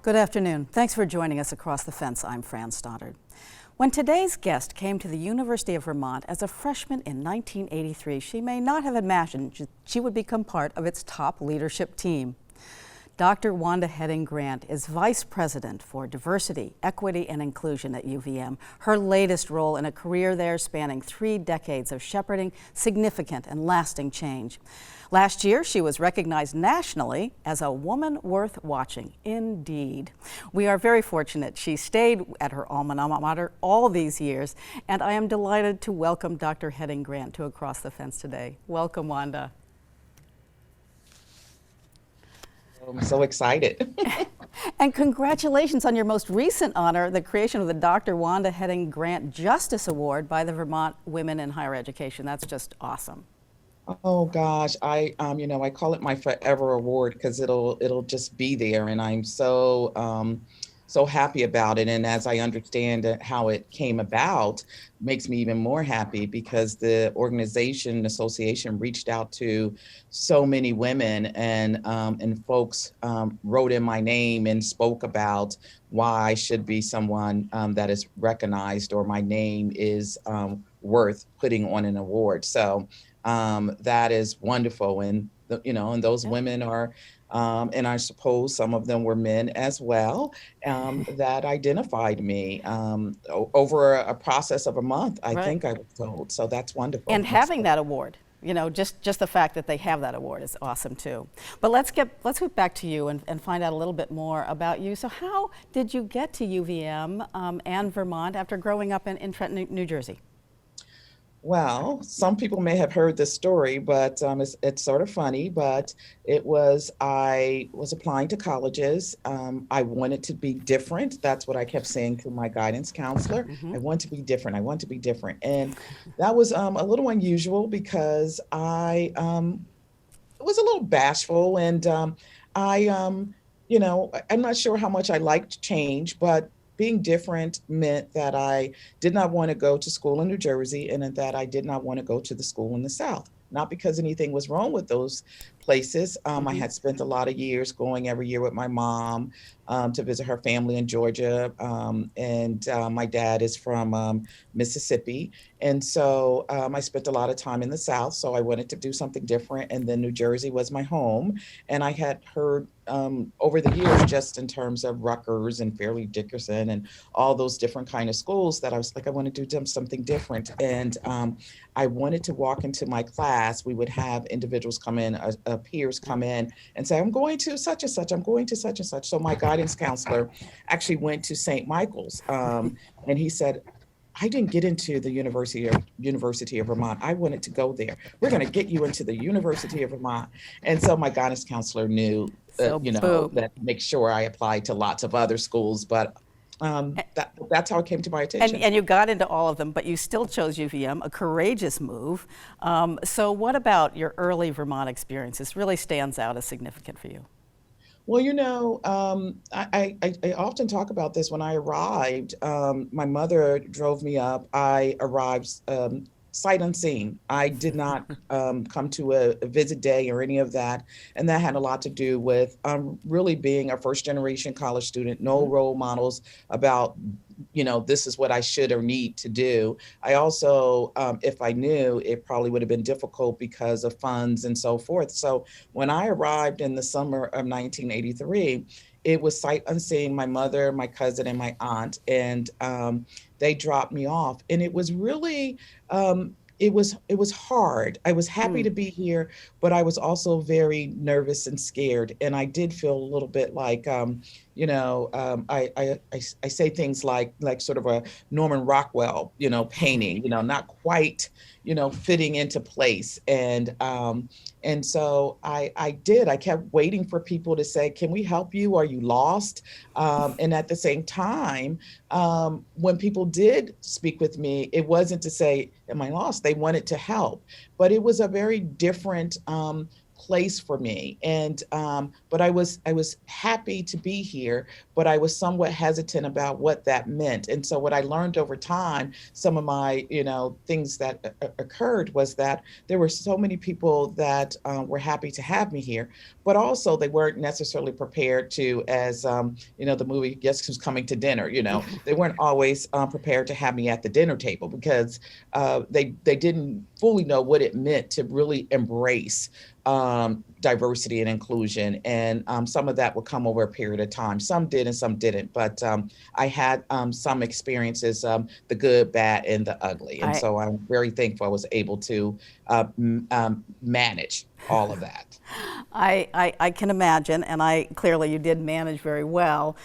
Good afternoon. Thanks for joining us across the fence. I'm Fran Stoddard. When today's guest came to the University of Vermont as a freshman in 1983, she may not have imagined she would become part of its top leadership team. Dr. Wanda HeadingGrant is Vice President for Diversity, Equity, and Inclusion at UVM, her latest role in a career there spanning 3 decades of shepherding significant and lasting change. Last year, she was recognized nationally as a woman worth watching. Indeed. We are very fortunate she stayed at her alma mater all these years, and I am delighted to welcome Dr. HeadingGrant to Across the Fence today. Welcome, Wanda. I'm so excited. And congratulations on your most recent honor, the creation of the Dr. Wanda HeadingGrant Justice Award by the Vermont Women in Higher Education. That's just awesome. Oh gosh, I call it my forever award because it'll just be there, and I'm so happy about it. And as I understand how it came about, makes me even more happy because the association reached out to so many women, and folks wrote in my name and spoke about why I should be someone that is recognized, or my name is worth putting on an award. So that is wonderful. And and those women are, and I suppose some of them were men as well, that identified me over a process of a month, I think I was told. So that's wonderful. And having that award, just the fact that they have that award is awesome too. But let's get back to you and find out a little bit more about you. So how did you get to UVM and Vermont after growing up in Trenton, New Jersey? Well, some people may have heard this story, but it's sort of funny. But I was applying to colleges. I wanted to be different. That's what I kept saying to my guidance counselor. Mm-hmm. I want to be different. I want to be different. And that was a little unusual because I was a little bashful, and I'm not sure how much I liked change, but being different meant that I did not want to go to school in New Jersey, and that I did not want to go to the school in the South. Not because anything was wrong with those places. I had spent a lot of years going every year with my mom to visit her family in Georgia. And my dad is from Mississippi. And so I spent a lot of time in the South. So I wanted to do something different. And then New Jersey was my home. And I had heard over the years, just in terms of Rutgers and Fairleigh Dickinson and all those different kind of schools, that I was like, I want to do something different. And I wanted to walk into my class. We would have individuals come in, peers come in and say, I'm going to such and such, I'm going to such and such. So my guidance counselor actually went to St. Michael's, and he said, I didn't get into the University of Vermont. I wanted to go there. We're going to get you into the University of Vermont. And so my guidance counselor knew, that make sure I applied to lots of other schools, but that's how it came to my attention. And you got into all of them, but you still chose UVM, a courageous move. So what about your early Vermont experiences really stands out as significant for you? Well, I often talk about this. When I arrived, my mother drove me up. I arrived sight unseen. I did not come to a visit day or any of that. And that had a lot to do with really being a first generation college student, no role models about, this is what I should or need to do. I also, if I knew, it probably would have been difficult because of funds and so forth. So when I arrived in the summer of 1983, it was sight unseen, my mother, my cousin, and my aunt, and they dropped me off. And it was really, it was hard. I was happy to be here, but I was also very nervous and scared. And I did feel a little bit like, I say things like sort of a Norman Rockwell, painting, not quite, fitting into place. And so I kept waiting for people to say, can we help you? Are you lost? And at the same time, when people did speak with me, it wasn't to say, am I lost? They wanted to help, but it was a very different place for me. And but I was happy to be here, but I was somewhat hesitant about what that meant. And so what I learned over time, some of my things that occurred was that there were so many people that were happy to have me here, but also they weren't necessarily prepared to, as the movie Guess Who's Coming to Dinner. They weren't always prepared to have me at the dinner table because they didn't fully know what it meant to really embrace diversity and inclusion. And some of that would come over a period of time. Some did and some didn't. But I had some experiences, the good, bad, and the ugly. And so I'm very thankful I was able to manage all of that. I can imagine, and clearly you did manage very well.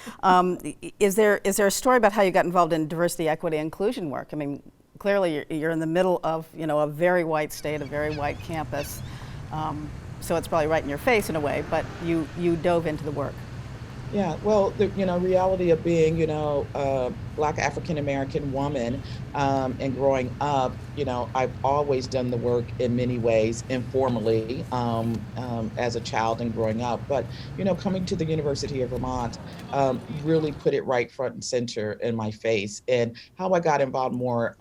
Is there a story about how you got involved in diversity, equity, inclusion work? I mean, clearly you're in the middle of a very white state, a very white campus, so it's probably right in your face in a way. But you dove into the work. Yeah, well, the reality of being a Black African American woman and growing up, I've always done the work in many ways informally as a child and growing up. But coming to the University of Vermont really put it right front and center in my face. And how I got involved more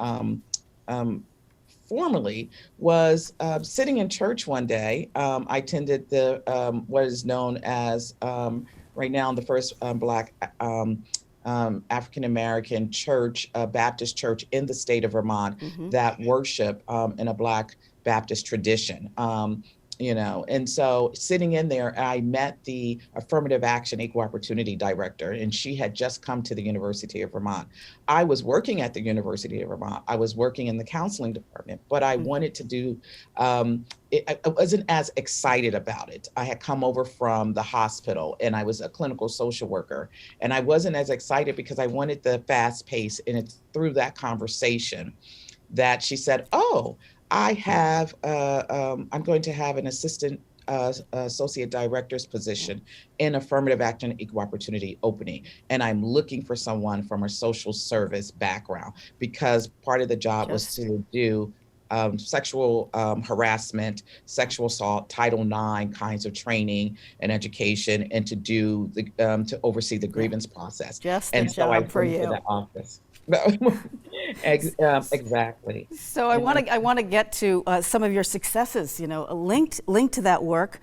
formally was sitting in church one day. I attended the what is known as right now the first Black African American church, Baptist church in the state of Vermont that worship in a Black Baptist tradition. And so sitting in there, I met the Affirmative Action Equal Opportunity Director, and she had just come to the University of Vermont. I was working at the University of Vermont. I was working in the counseling department, but I wanted to do, I wasn't as excited about it. I had come over from the hospital and I was a clinical social worker, and I wasn't as excited because I wanted the fast pace. And it's through that conversation that she said, "Oh, I'm going to have an assistant associate director's position in affirmative action and equal opportunity opening. And I'm looking for someone from a social service background because part of the job was to do sexual harassment, sexual assault, Title IX kinds of training and education, and to do to oversee the grievance process." Just and the so I job for went you. to the office. Exactly. So I want to get to some of your successes, linked to that work.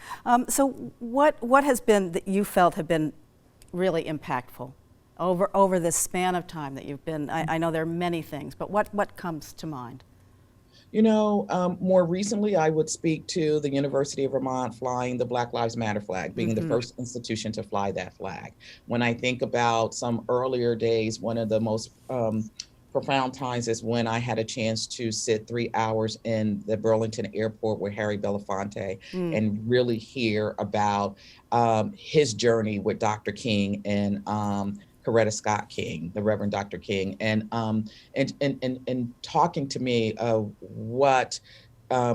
So what has been that you felt have been really impactful over this span of time that you've been? I know there are many things, but what comes to mind? More recently, I would speak to the University of Vermont flying the Black Lives Matter flag, being the first institution to fly that flag. When I think about some earlier days, one of the most profound times is when I had a chance to sit 3 hours in the Burlington airport with Harry Belafonte and really hear about his journey with Dr. King and Coretta Scott King, the Reverend Dr. King, and talking to me of what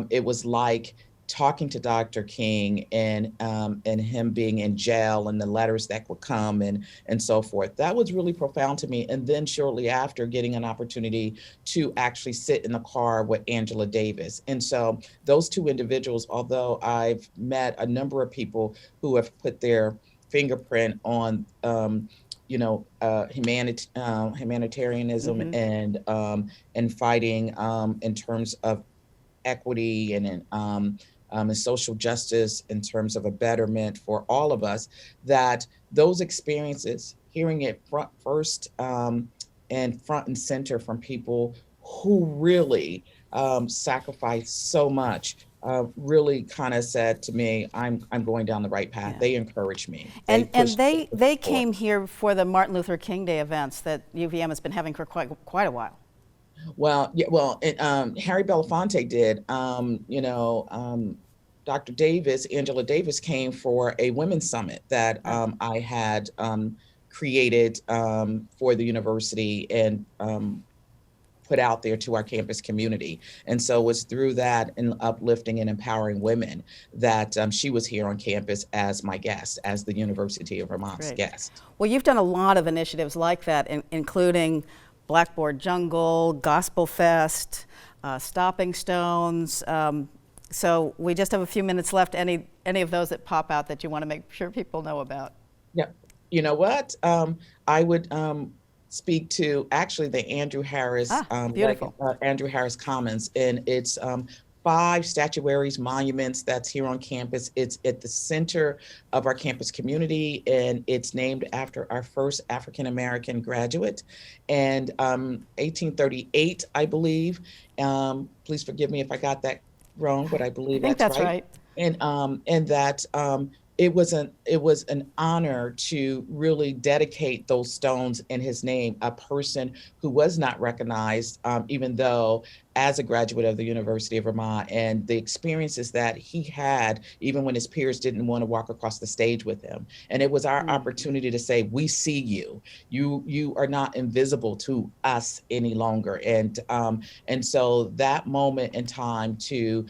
it was like talking to Dr. King and him being in jail and the letters that would come and so forth. That was really profound to me. And then shortly after, getting an opportunity to actually sit in the car with Angela Davis. And so those two individuals, although I've met a number of people who have put their fingerprint on humanitarianism and fighting in terms of equity and social justice in terms of a betterment for all of us, that those experiences, hearing it first and front and center from people who really sacrificed so much, really kind of said to me, I'm going down the right path. Yeah. They encouraged me. They came here for the Martin Luther King Day events that UVM has been having for quite a while. Well, yeah, Harry Belafonte did. Dr. Davis, Angela Davis, came for a women's summit that I had created for the university and put out there to our campus community. And so it was through that and uplifting and empowering women that she was here on campus as my guest, as the University of Vermont's guest. Well, you've done a lot of initiatives like that, including Blackboard Jungle, Gospel Fest, Stopping Stones. So we just have a few minutes left. any of those that pop out that you want to make sure people know about? Yeah. You know what? I would speak to actually the Andrew Harris, Beautiful. Andrew Harris Commons, and it's 5 statuaries, monuments that's here on campus. It's at the center of our campus community, and it's named after our first African American graduate, and 1838, I believe. Please forgive me if I got that wrong, but I I believe think that's right. And that it was an honor to really dedicate those stones in his name, a person who was not recognized, even though as a graduate of the University of Vermont, and the experiences that he had, even when his peers didn't want to walk across the stage with him. And it was our opportunity to say, we see you. You are not invisible to us any longer. And so that moment in time to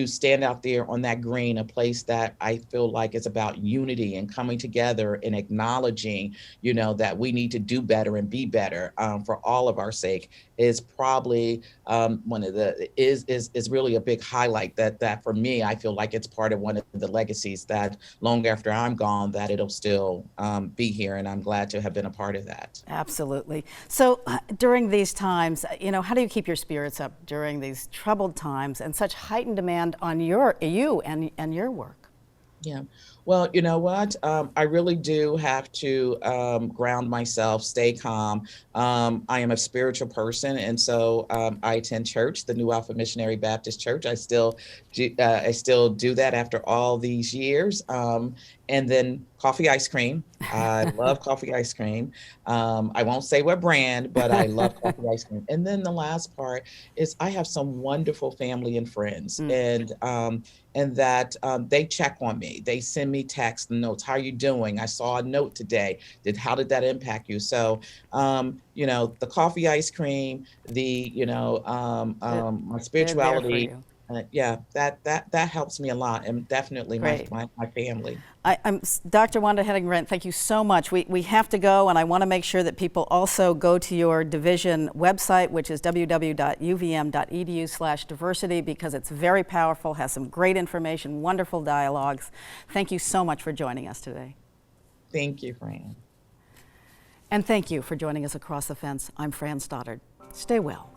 stand out there on that green, a place that I feel like is about unity and coming together and acknowledging, that we need to do better and be better for all of our sake, is probably one of the is really a big highlight that for me, I feel like it's part of one of the legacies that long after I'm gone, that it'll still be here, and I'm glad to have been a part of that. Absolutely. So during these times, how do you keep your spirits up during these troubled times and such heightened demand on you and your work? Yeah. Well, you know what? I really do have to ground myself, stay calm. I am a spiritual person, and so I attend church, the New Alpha Missionary Baptist Church. I still do that after all these years. And then coffee ice cream. I love coffee ice cream. I won't say what brand, but I love coffee ice cream. And then the last part is I have some wonderful family and friends, and that they check on me. They send me texts and notes. How are you doing? I saw a note today. How did that impact you? So, the coffee ice cream, my spirituality, that helps me a lot, and definitely Great. my family. I'm Dr. Wanda HeadingGrant, thank you so much. We have to go, and I want to make sure that people also go to your division website, which is www.uvm.edu/diversity, because it's very powerful, has some great information, wonderful dialogues. Thank you so much for joining us today. Thank you, Fran. And thank you for joining us across the fence. I'm Fran Stoddard. Stay well.